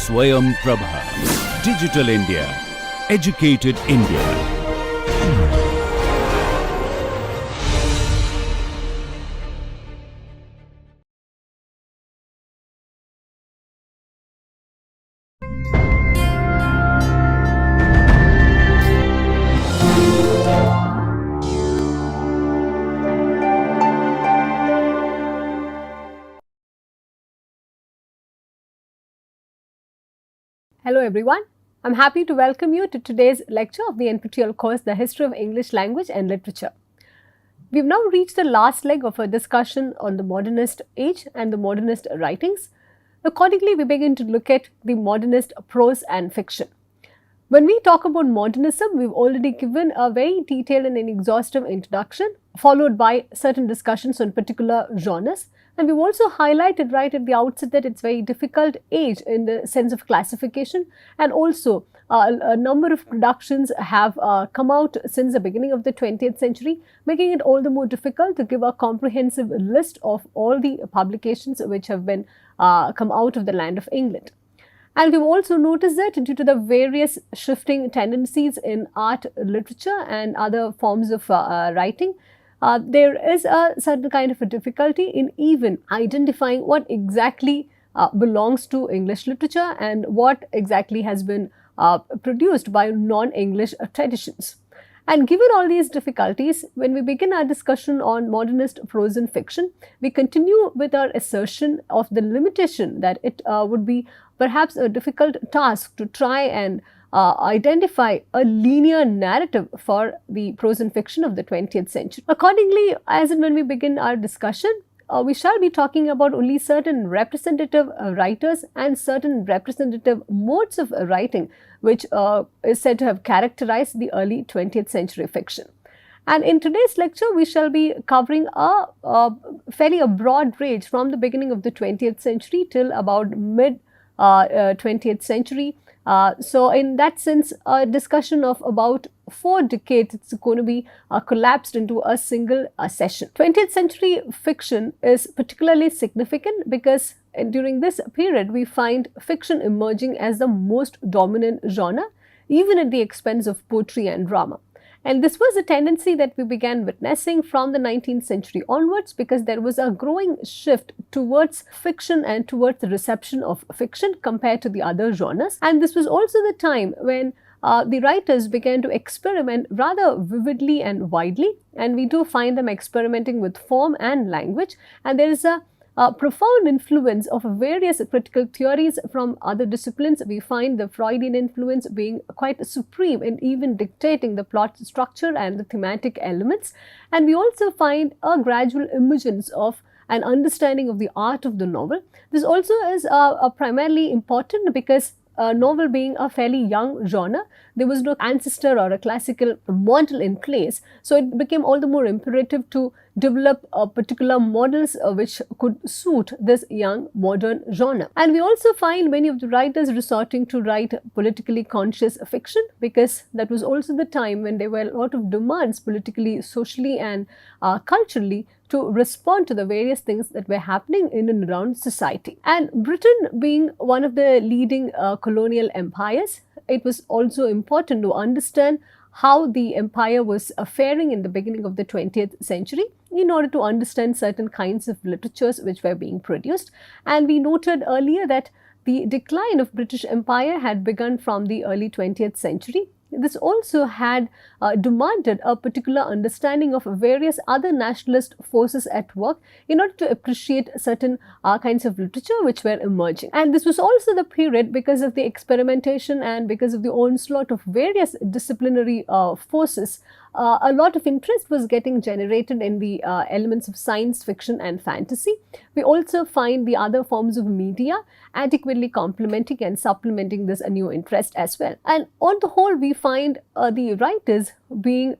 Swayam Prabha. Digital India. Educated India. Hello everyone, I am happy to welcome you to today's lecture of the NPTEL course The History of English Language and Literature. We have now reached the last leg of our discussion on the modernist age and the modernist writings. Accordingly, we begin to look at the modernist prose and fiction. When we talk about modernism, we have already given a very detailed and exhaustive introduction, followed by certain discussions on particular genres. And we've also highlighted right at the outset that it's very difficult age in the sense of classification, and also a number of productions have come out since the beginning of the 20th century, making it all the more difficult to give a comprehensive list of all the publications which have been come out of the land of England. And we've also noticed that due to the various shifting tendencies in art, literature and other forms of writing, there is a certain kind of a difficulty in even identifying what exactly belongs to English literature and what exactly has been produced by non-English traditions. And given all these difficulties, when we begin our discussion on modernist prose and fiction, we continue with our assertion of the limitation that it would be perhaps a difficult task to try and identify a linear narrative for the prose and fiction of the 20th century. Accordingly, as and when we begin our discussion, we shall be talking about only certain representative writers and certain representative modes of writing which is said to have characterized the early 20th century fiction. And in today's lecture, we shall be covering a fairly broad range from the beginning of the 20th century till about mid 20th century. So in that sense, a discussion of about 4 decades it's going to be collapsed into a single session. 20th century fiction is particularly significant because during this period we find fiction emerging as the most dominant genre, even at the expense of poetry and drama. And this was a tendency that we began witnessing from the 19th century onwards, because there was a growing shift towards fiction and towards the reception of fiction compared to the other genres. And this was also the time when the writers began to experiment rather vividly and widely, and we do find them experimenting with form and language. And there is a profound influence of various critical theories from other disciplines. We find the Freudian influence being quite supreme in even dictating the plot structure and the thematic elements. And we also find a gradual emergence of an understanding of the art of the novel. This also is primarily important because novel being a fairly young genre, there was no ancestor or a classical model in place. So it became all the more imperative to develop particular models which could suit this young modern genre. And we also find many of the writers resorting to write politically conscious fiction, because that was also the time when there were a lot of demands politically, socially and culturally to respond to the various things that were happening in and around society. And Britain being one of the leading colonial empires, it was also important to understand how the empire was faring in the beginning of the 20th century in order to understand certain kinds of literatures which were being produced. And we noted earlier that the decline of British Empire had begun from the early 20th century. This also had demanded a particular understanding of various other nationalist forces at work in order to appreciate certain kinds of literature which were emerging. And this was also the period, because of the experimentation and because of the onslaught of various disciplinary forces, a lot of interest was getting generated in the elements of science fiction and fantasy. We also find the other forms of media adequately complementing and supplementing this new interest as well. And on the whole, we find the writers being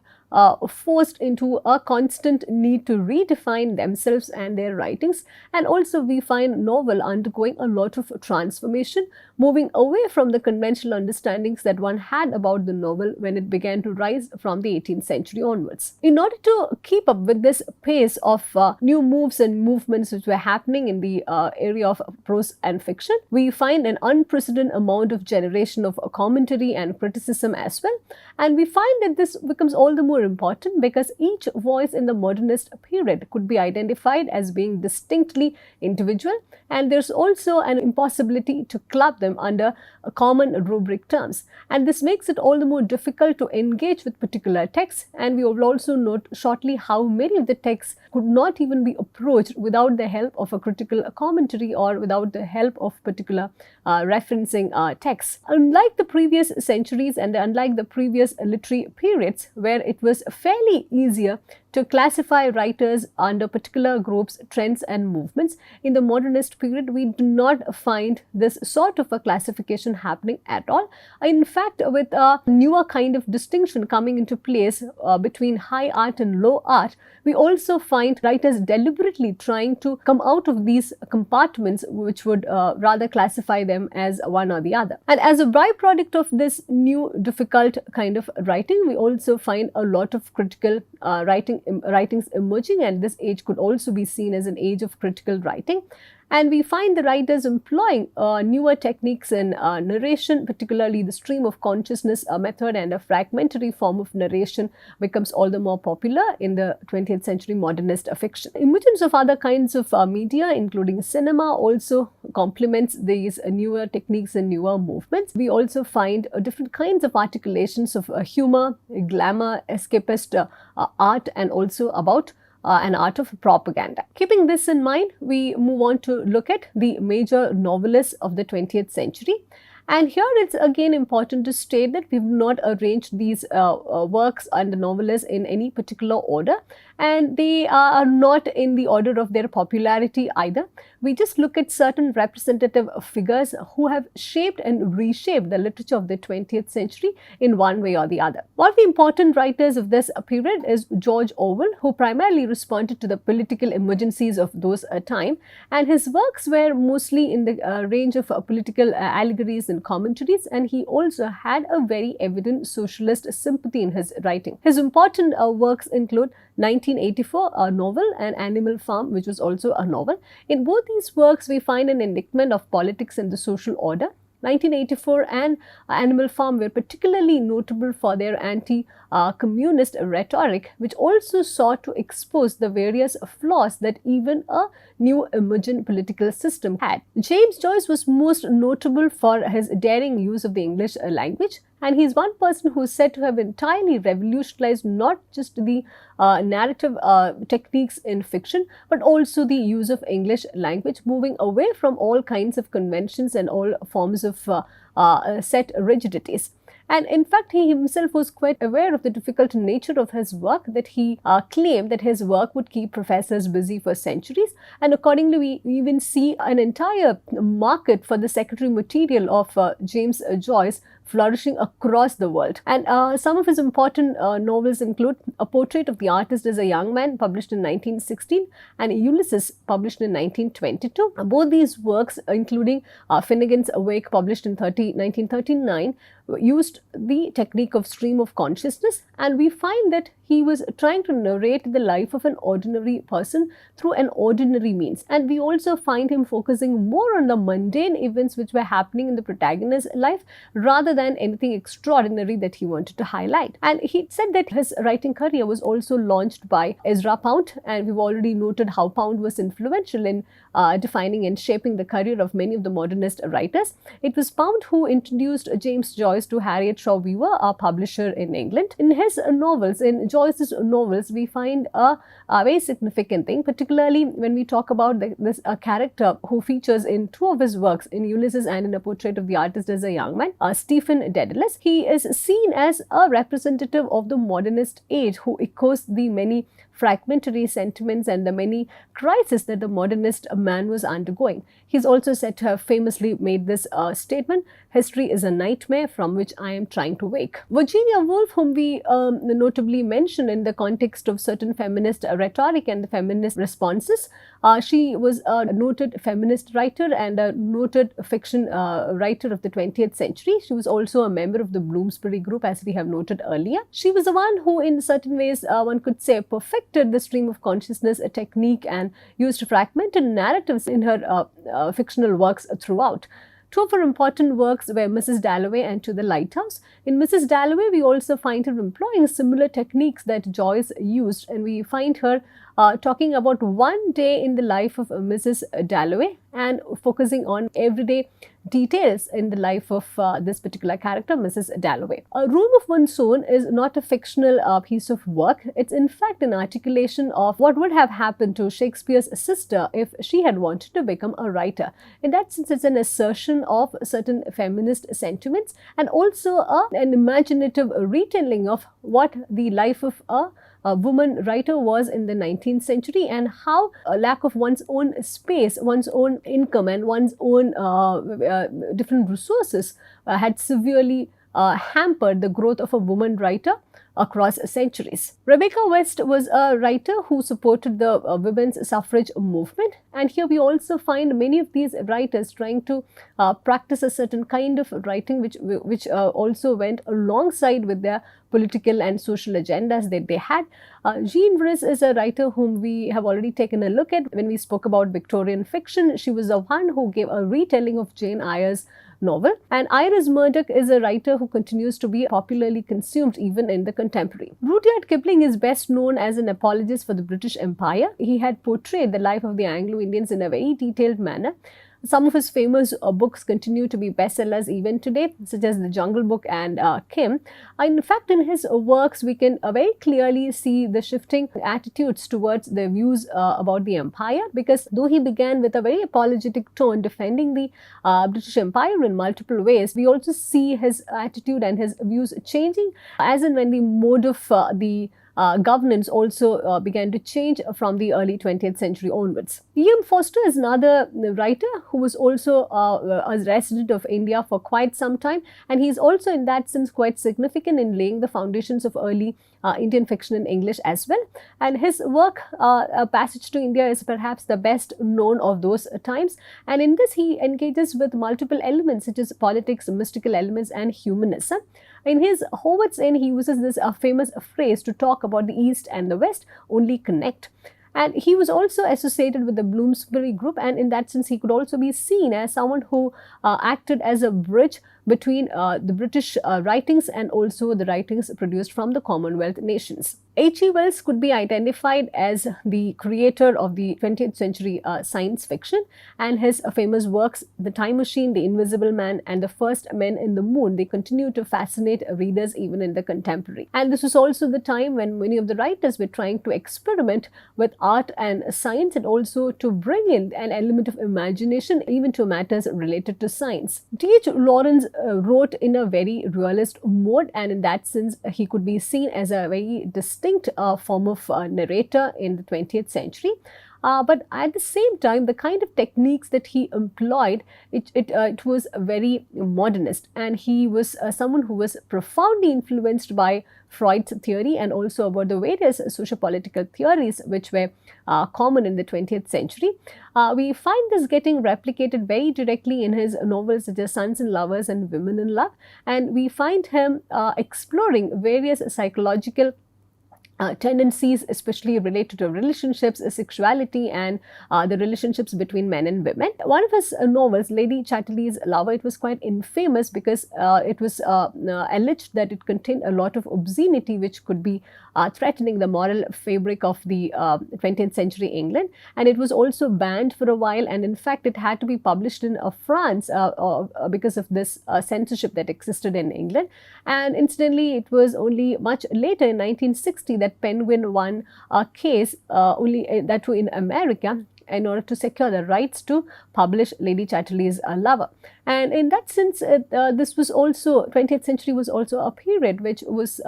forced into a constant need to redefine themselves and their writings. And also we find novel undergoing a lot of transformation, moving away from the conventional understandings that one had about the novel when it began to rise from the 18th century onwards. In order to keep up with this pace of new moves and movements which were happening in the area of prose and fiction, we find an unprecedented amount of generation of commentary and criticism as well. And we find that this becomes all the more important because each voice in the modernist period could be identified as being distinctly individual, and there's also an impossibility to club them under common rubric terms. And this makes it all the more difficult to engage with particular texts, and we will also note shortly how many of the texts could not even be approached without the help of a critical commentary or without the help of particular referencing texts. Unlike the previous centuries and unlike the previous literary periods where it was fairly easier to classify writers under particular groups, trends and movements, in the modernist period we do not find this sort of a classification happening at all. In fact, with a newer kind of distinction coming into place between high art and low art, we also find writers deliberately trying to come out of these compartments which would rather classify them as one or the other. And as a byproduct of this new difficult kind of writing, we also find a lot of critical writings emerging, and this age could also be seen as an age of critical writing. And we find the writers employing newer techniques in narration, particularly the stream of consciousness method, and a fragmentary form of narration becomes all the more popular in the 20th century modernist fiction. Emergence of other kinds of media, including cinema, also complements these newer techniques and newer movements. We also find different kinds of articulations of humor, glamour, escapist art, and also about an art of propaganda. Keeping this in mind, we move on to look at the major novelists of the 20th century. And here it's again important to state that we've not arranged these works and the novelists in any particular order, and they are not in the order of their popularity either. We just look at certain representative figures who have shaped and reshaped the literature of the 20th century in one way or the other. One of the important writers of this period is George Orwell, who primarily responded to the political emergencies of those time, and his works were mostly in the range of political allegories and commentaries, and he also had a very evident socialist sympathy in his writing. His important works include 1984, a novel, and Animal Farm, which was also a novel. In both these works, we find an indictment of politics and the social order. 1984 and Animal Farm were particularly notable for their anti-communist rhetoric, which also sought to expose the various flaws that even a new emergent political system had. James Joyce was most notable for his daring use of the English language, and he is one person who is said to have entirely revolutionized not just the narrative techniques in fiction, but also the use of English language, moving away from all kinds of conventions and all forms of set rigidities. And in fact, he himself was quite aware of the difficult nature of his work, that he claimed that his work would keep professors busy for centuries. And accordingly, we even see an entire market for the secondary material of James Joyce flourishing across the world. And some of his important novels include A Portrait of the Artist as a Young Man, published in 1916, and Ulysses, published in 1922. Both these works, including Finnegan's Wake, published in 1939, used the technique of stream of consciousness, and we find that he was trying to narrate the life of an ordinary person through an ordinary means. And we also find him focusing more on the mundane events which were happening in the protagonist's life rather than anything extraordinary that he wanted to highlight. And he said that his writing career was also launched by Ezra Pound, and we've already noted how Pound was influential in defining and shaping the career of many of the modernist writers. It was Pound who introduced James Joyce to Harriet Shaw Weaver, a publisher in England. In his novels, in Joyce's novels, we find a very significant thing, particularly when we talk about this character who features in two of his works, in Ulysses and in A Portrait of the Artist as a Young Man, Stephen Dedalus. He is seen as a representative of the modernist age who echoes the many fragmentary sentiments and the many crises that the modernist man was undergoing. He's also said to have famously made this statement, "History is a nightmare from which I am trying to wake." Virginia Woolf, whom we notably mention in the context of certain feminist rhetoric and the feminist responses, she was a noted feminist writer and a noted fiction writer of the 20th century. She was also a member of the Bloomsbury group, as we have noted earlier. She was the one who, in certain ways, one could say, perfected the stream of consciousness technique and used fragmented narratives in her fictional works throughout. Two of her important works were Mrs. Dalloway and To the Lighthouse. In Mrs. Dalloway, we also find her employing similar techniques that Joyce used, and we find her talking about one day in the life of Mrs. Dalloway and focusing on everyday details in the life of this particular character, Mrs. Dalloway. A Room of One's Own is not a fictional piece of work. It's in fact an articulation of what would have happened to Shakespeare's sister if she had wanted to become a writer. In that sense, it's an assertion of certain feminist sentiments and also an imaginative retelling of what the life of a woman writer was in the 19th century and how a lack of one's own space, one's own income and one's own different resources had severely hampered the growth of a woman writer across centuries. Rebecca West was a writer who supported the women's suffrage movement, and here we also find many of these writers trying to practice a certain kind of writing which also went alongside with their political and social agendas that they had. Jean Rhys is a writer whom we have already taken a look at when we spoke about Victorian fiction. She was the one who gave a retelling of Jane Eyre's novel, and Iris Murdoch is a writer who continues to be popularly consumed even in the contemporary. Rudyard Kipling is best known as an apologist for the British Empire. He had portrayed the life of the Anglo-Indians in a very detailed manner. Some of his famous books continue to be bestsellers even today, such as The Jungle Book and Kim. In fact, in his works, we can very clearly see the shifting attitudes towards the views about the empire, because though he began with a very apologetic tone defending the British Empire in multiple ways, we also see his attitude and his views changing as and when the mode of the governance also began to change from the early 20th century onwards. E.M. Forster is another writer who was also a resident of India for quite some time, and he is also in that sense quite significant in laying the foundations of early Indian fiction in English as well. And his work, A Passage to India, is perhaps the best known of those times, and in this he engages with multiple elements such as politics, mystical elements and humanism. In his Howard's End, he uses this famous phrase to talk about the East and the West, only connect. And he was also associated with the Bloomsbury group, and in that sense he could also be seen as someone who acted as a bridge between the British writings and also the writings produced from the Commonwealth nations. H.G. Wells could be identified as the creator of the 20th century science fiction, and his famous works, The Time Machine, The Invisible Man and The First Men in the Moon, they continue to fascinate readers even in the contemporary. And this was also the time when many of the writers were trying to experiment with art and science, and also to bring in an element of imagination even to matters related to science. T.H. Lawrence wrote in a very realist mode, and in that sense he could be seen as a very distinct form of narrator in the 20th century. But at the same time, the kind of techniques that he employed, it was very modernist, and he was someone who was profoundly influenced by Freud's theory and also about the various sociopolitical theories which were common in the 20th century. We find this getting replicated very directly in his novels such as Sons and Lovers and Women in Love, and we find him exploring various psychological tendencies, especially related to relationships, sexuality and the relationships between men and women. One of his novels, Lady Chatterley's Lover, it was quite infamous because it was alleged that it contained a lot of obscenity which could be threatening the moral fabric of the 20th century England, and it was also banned for a while, and in fact it had to be published in France because of this censorship that existed in England. And incidentally, it was only much later in 1960 that Penguin won a case, only that too in America, in order to secure the rights to publish Lady Chatterley's Lover. And in that sense, this was also 20th century was also a period which was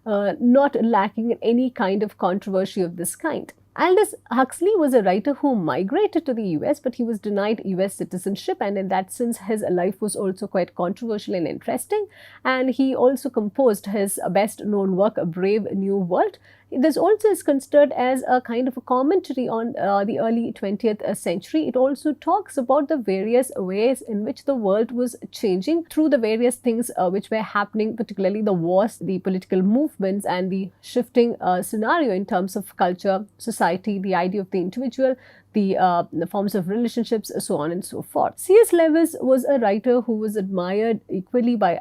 not lacking in any kind of controversy of this kind. Aldous Huxley was a writer who migrated to the US, but he was denied US citizenship, and in that sense his life was also quite controversial and interesting. And he also composed his best known work, A Brave New World. This also is considered as a kind of a commentary on the early 20th century. It also talks about the various ways in which the world was changing through the various things which were happening, particularly the wars, the political movements, and the shifting scenario in terms of culture, society, the idea of the individual, the forms of relationships, so on and so forth. C.S. Lewis was a writer who was admired equally by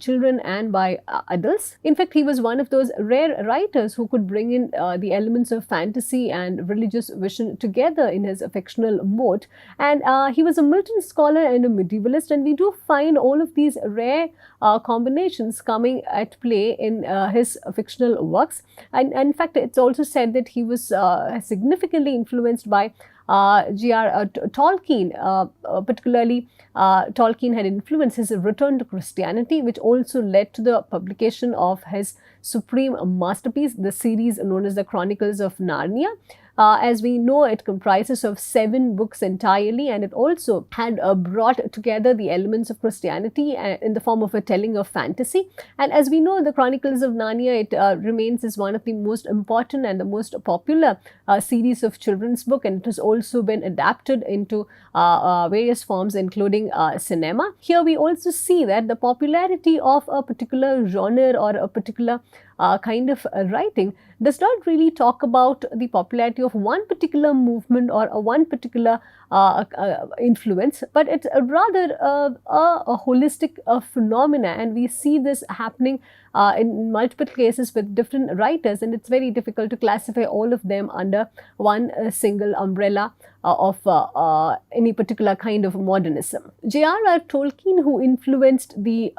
children and by adults. In fact, he was one of those rare writers who could bring in the elements of fantasy and religious vision together in his fictional mode. And he was a Milton scholar and a medievalist, and we do find all of these rare combinations coming at play in his fictional works. And in fact, it's also said that he was significantly influenced by J.R. Tolkien. Particularly, Tolkien had influenced his return to Christianity, which also led to the publication of his supreme masterpiece, the series known as the Chronicles of Narnia. As we know, it comprises of 7 books entirely, and it also had brought together the elements of Christianity in the form of a telling of fantasy. And as we know, the Chronicles of Narnia, it remains as one of the most important and the most popular series of children's book, and it has also been adapted into various forms, including cinema. Here we also see that the popularity of a particular genre or a particular kind of writing does not really talk about the popularity of one particular movement or one particular influence, but it's rather a holistic phenomena, and we see this happening in multiple cases with different writers, and it's very difficult to classify all of them under one single umbrella of any particular kind of modernism. J.R.R. Tolkien, who influenced the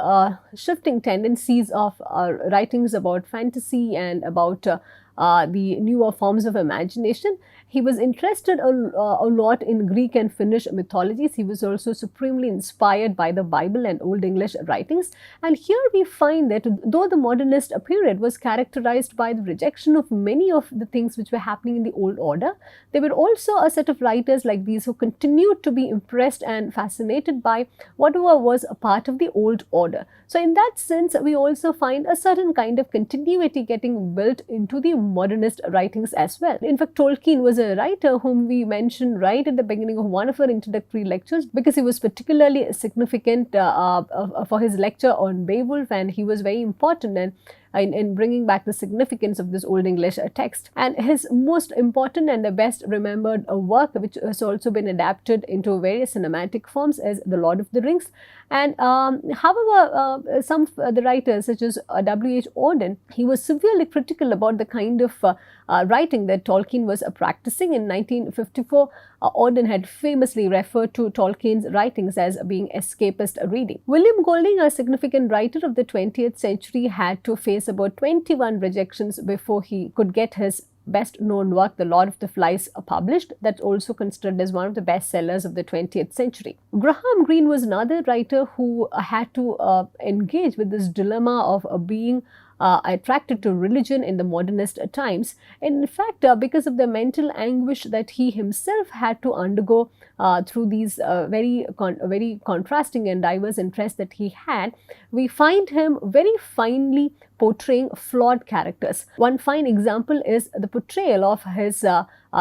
shifting tendencies of writings about fantasy and about the newer forms of imagination, he was interested a lot in Greek and Finnish mythologies. He was also supremely inspired by the Bible and Old English writings. And here we find that though the modernist period was characterized by the rejection of many of the things which were happening in the old order, there were also a set of writers like these who continued to be impressed and fascinated by whatever was a part of the old order. So in that sense, we also find a certain kind of continuity getting built into the modernist writings as well. In fact, Tolkien was a writer whom we mentioned right at the beginning of one of our introductory lectures, because he was particularly significant for his lecture on Beowulf, and he was very important in bringing back the significance of this Old English text. And his most important and the best remembered work, which has also been adapted into various cinematic forms, is The Lord of the Rings. And however, some of the writers such as W.H. Auden, he was severely critical about the kind of writing that Tolkien was practicing. In 1954, Auden had famously referred to Tolkien's writings as being escapist reading. William Golding, a significant writer of the 20th century, had to face about 21 rejections before he could get his best known work, The Lord of the Flies, published. That's also considered as one of the best sellers of the 20th century. Graham Greene was another writer who had to engage with this dilemma of being attracted to religion in the modernist times. In fact, because of the mental anguish that he himself had to undergo through these very contrasting and diverse interests that he had, we find him very finely portraying flawed characters. One fine example is the portrayal of his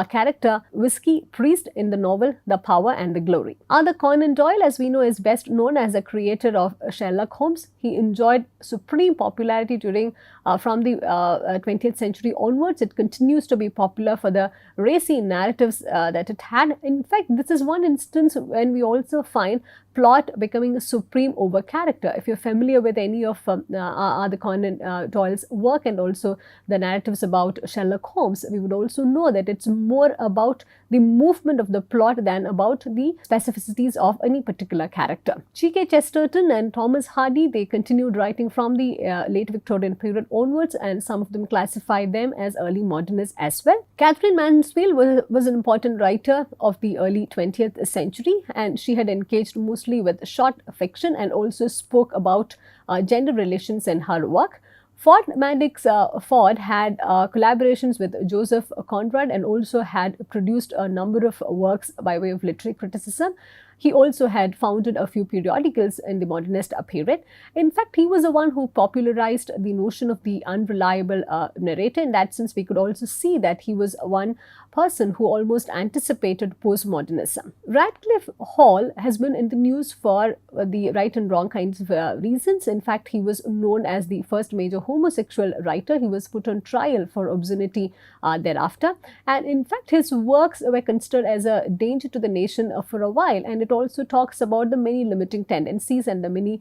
character Whiskey Priest in the novel The Power and the Glory. Arthur Conan Doyle, as we know, is best known as the creator of Sherlock Holmes. He enjoyed supreme popularity during from the 20th century onwards. It continues to be popular for the racy narratives that it had. In fact, this is one instance when we also find plot becoming supreme over character. If you're familiar with any of Arthur Conan Doyle's work and also the narratives about Sherlock Holmes, we would also know that it's more about the movement of the plot than about the specificities of any particular character. G.K. Chesterton and Thomas Hardy, they continued writing from the late Victorian period onwards, and some of them classified them as early modernists as well. Catherine Mansfield was an important writer of the early 20th century, and she had engaged mostly with short fiction and also spoke about gender relations in her work. Ford Madox Ford had collaborations with Joseph Conrad and also had produced a number of works by way of literary criticism. He also had founded a few periodicals in the modernist period. In fact, he was the one who popularized the notion of the unreliable narrator. In that sense, we could also see that he was one person who almost anticipated postmodernism. Radcliffe Hall has been in the news for the right and wrong kinds of reasons. In fact, he was known as the first major homosexual writer. He was put on trial for obscenity thereafter. And in fact, his works were considered as a danger to the nation for a while. And it also talks about the many limiting tendencies and the many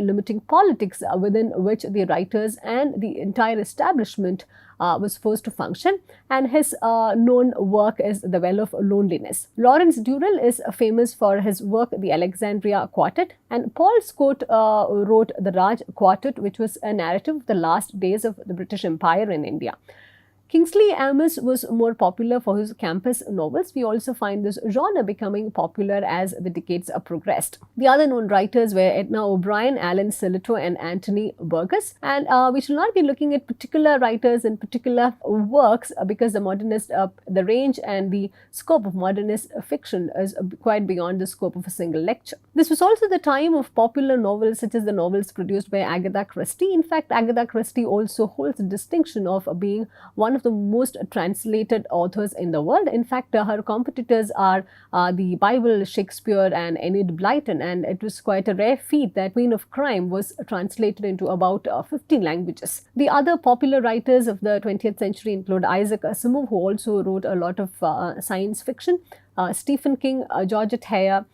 limiting politics within which the writers and the entire establishment was forced to function. And his known work is The Well of Loneliness. Lawrence Durrell is famous for his work The Alexandria Quartet, and Paul Scott wrote The Raj Quartet, which was a narrative of the last days of the British Empire in India. Kingsley Amis was more popular for his campus novels. We also find this genre becoming popular as the decades progressed. The other known writers were Edna O'Brien, Alan Sillitoe, and Anthony Burgess. And we shall not be looking at particular writers and particular works because the range and the scope of modernist fiction is quite beyond the scope of a single lecture. This was also the time of popular novels such as the novels produced by Agatha Christie. In fact, Agatha Christie also holds the distinction of being one of the most translated authors in the world. In fact, her competitors are the Bible, Shakespeare, and Enid Blyton, and it was quite a rare feat that Queen of Crime was translated into about 15 languages. The other popular writers of the 20th century include Isaac Asimov, who also wrote a lot of science fiction, Stephen King, Georgette Heyer,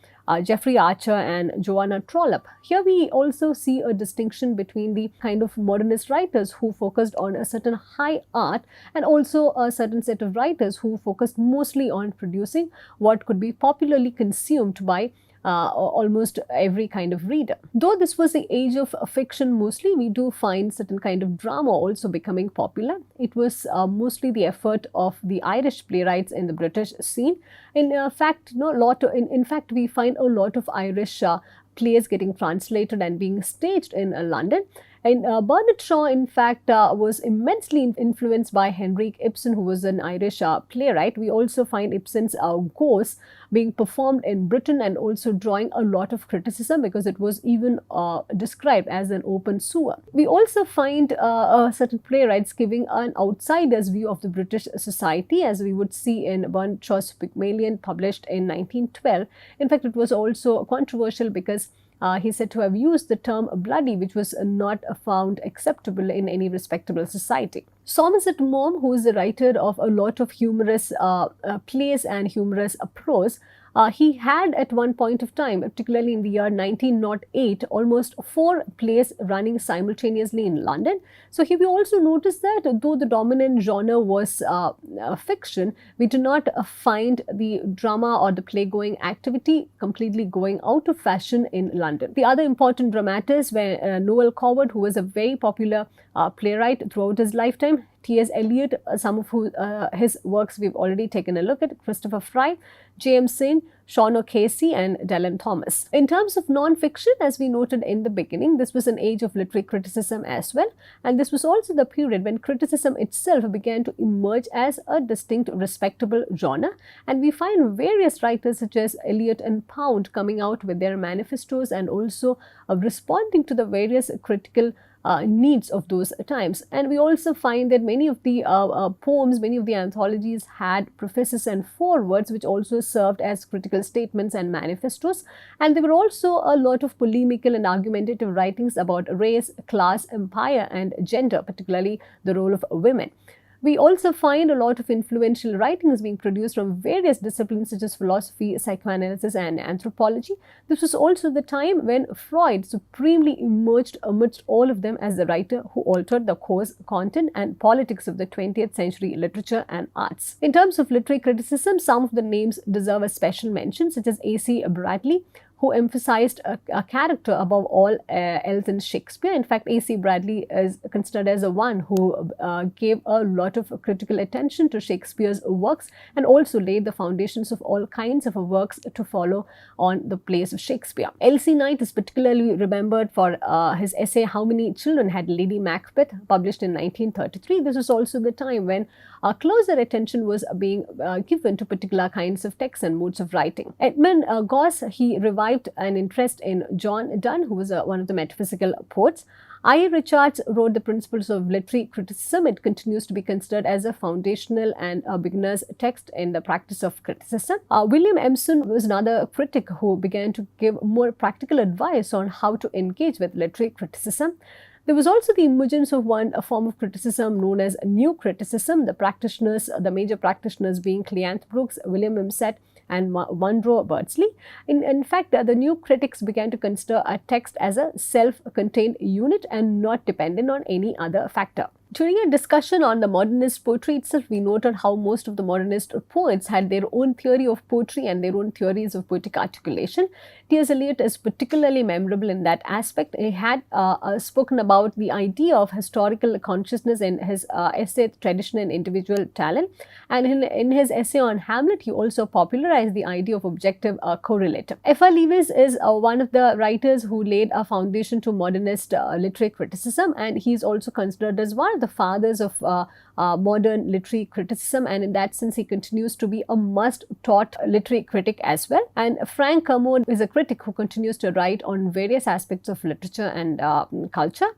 Jeffrey Archer, and Joanna Trollope. Here we also see a distinction between the kind of modernist writers who focused on a certain high art and also a certain set of writers who focused mostly on producing what could be popularly consumed by almost every kind of reader. Though this was the age of fiction mostly, we do find certain kind of drama also becoming popular. It was mostly the effort of the Irish playwrights in the British scene. In fact, we find a lot of Irish plays getting translated and being staged in London. And Bernard Shaw, in fact, was immensely influenced by Henrik Ibsen, who was an Irish playwright. We also find Ibsen's Ghosts being performed in Britain and also drawing a lot of criticism because it was even described as an open sewer. We also find certain playwrights giving an outsider's view of the British society, as we would see in Bernard Shaw's Pygmalion, published in 1912. In fact, it was also controversial because he's said to have used the term bloody, which was not found acceptable in any respectable society. Somerset Maugham, who is the writer of a lot of humorous plays and humorous prose, he had at one point of time, particularly in the year 1908, almost 4 plays running simultaneously in London. So here we also notice that though the dominant genre was fiction, we do not find the drama or the play-going activity completely going out of fashion in London. The other important dramatist were Noel Coward, who was a very popular playwright throughout his lifetime. T.S. Eliot, some of his works we've already taken a look at, Christopher Fry, J.M. Synge, Sean O'Casey, and Dylan Thomas. In terms of non-fiction, as we noted in the beginning, this was an age of literary criticism as well, and this was also the period when criticism itself began to emerge as a distinct, respectable genre, and we find various writers such as Eliot and Pound coming out with their manifestos and also responding to the various critical needs of those times. And we also find that many of the poems, many of the anthologies had prefaces and forewords which also served as critical statements and manifestos. And there were also a lot of polemical and argumentative writings about race, class, empire, and gender, particularly the role of women. We also find a lot of influential writings being produced from various disciplines such as philosophy, psychoanalysis, and anthropology. This was also the time when Freud supremely emerged amidst all of them as the writer who altered the course, content, and politics of the 20th century literature and arts. In terms of literary criticism, some of the names deserve a special mention, such as A.C. Bradley, who emphasized a character above all else in Shakespeare. In fact, A.C. Bradley is considered as the one who gave a lot of critical attention to Shakespeare's works and also laid the foundations of all kinds of works to follow on the plays of Shakespeare. L.C. Knight is particularly remembered for his essay How Many Children Had Lady Macbeth, published in 1933. This was also the time when closer attention was being given to particular kinds of texts and modes of writing. Edmund Gosse, he revived an interest in John Donne, who was one of the metaphysical poets. I. Richards wrote the Principles of Literary Criticism. It continues to be considered as a foundational and a beginner's text in the practice of criticism. William Emerson was another critic who began to give more practical advice on how to engage with literary criticism. There was also the emergence of a form of criticism known as new criticism, the major practitioners being Cleanth Brooks, William Imset, and Monroe Beardsley. In fact, the new critics began to consider a text as a self-contained unit and not dependent on any other factor. During a discussion on the modernist poetry itself, we noted how most of the modernist poets had their own theory of poetry and their own theories of poetic articulation. T.S. Eliot is particularly memorable in that aspect. He had spoken about the idea of historical consciousness in his essay Tradition and Individual Talent, and in his essay on Hamlet, he also popularized the idea of objective correlative. F.R. Lewis is one of the writers who laid a foundation to modernist literary criticism, and he is also considered as one of the fathers of modern literary criticism, and in that sense he continues to be a must-taught literary critic as well. And Frank Kermode is a critic who continues to write on various aspects of literature and culture.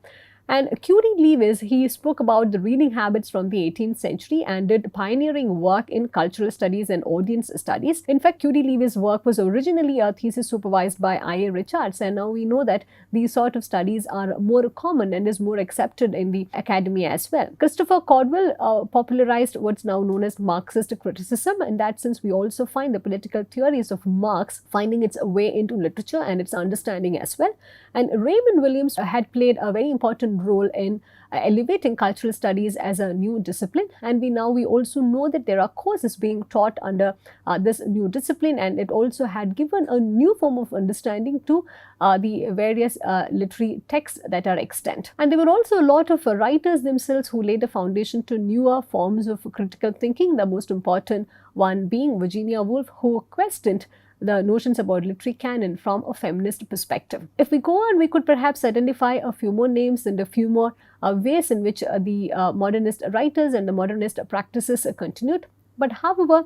And Q.D. Lewis, he spoke about the reading habits from the 18th century and did pioneering work in cultural studies and audience studies. In fact, Q.D. Lewis' work was originally a thesis supervised by I.A. Richards, and now we know that these sort of studies are more common and is more accepted in the academy as well. Christopher Caldwell popularized what's now known as Marxist criticism. In that sense, we also find the political theories of Marx finding its way into literature and its understanding as well. And Raymond Williams had played a very important role in elevating cultural studies as a new discipline, and we also know that there are courses being taught under this new discipline, and it also had given a new form of understanding to the various literary texts that are extant. And there were also a lot of writers themselves who laid a foundation to newer forms of critical thinking, the most important one being Virginia Woolf, who questioned the notions about literary canon from a feminist perspective. If we go on, we could perhaps identify a few more names and a few more ways in which the modernist writers and the modernist practices continued. But however,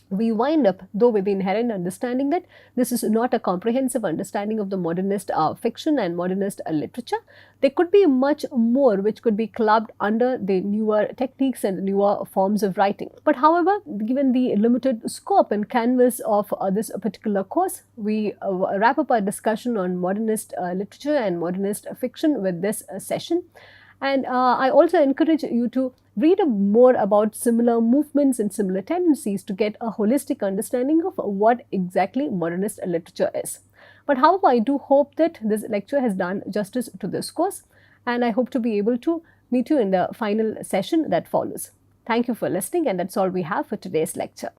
we wind up, though, with the inherent understanding that this is not a comprehensive understanding of the modernist fiction and modernist literature. There could be much more which could be clubbed under the newer techniques and newer forms of writing. But however, given the limited scope and canvas of this particular course, we wrap up our discussion on modernist literature and modernist fiction with this session. And I also encourage you to read more about similar movements and similar tendencies to get a holistic understanding of what exactly modernist literature is. But however, I do hope that this lecture has done justice to this course, and I hope to be able to meet you in the final session that follows. Thank you for listening, and that's all we have for today's lecture.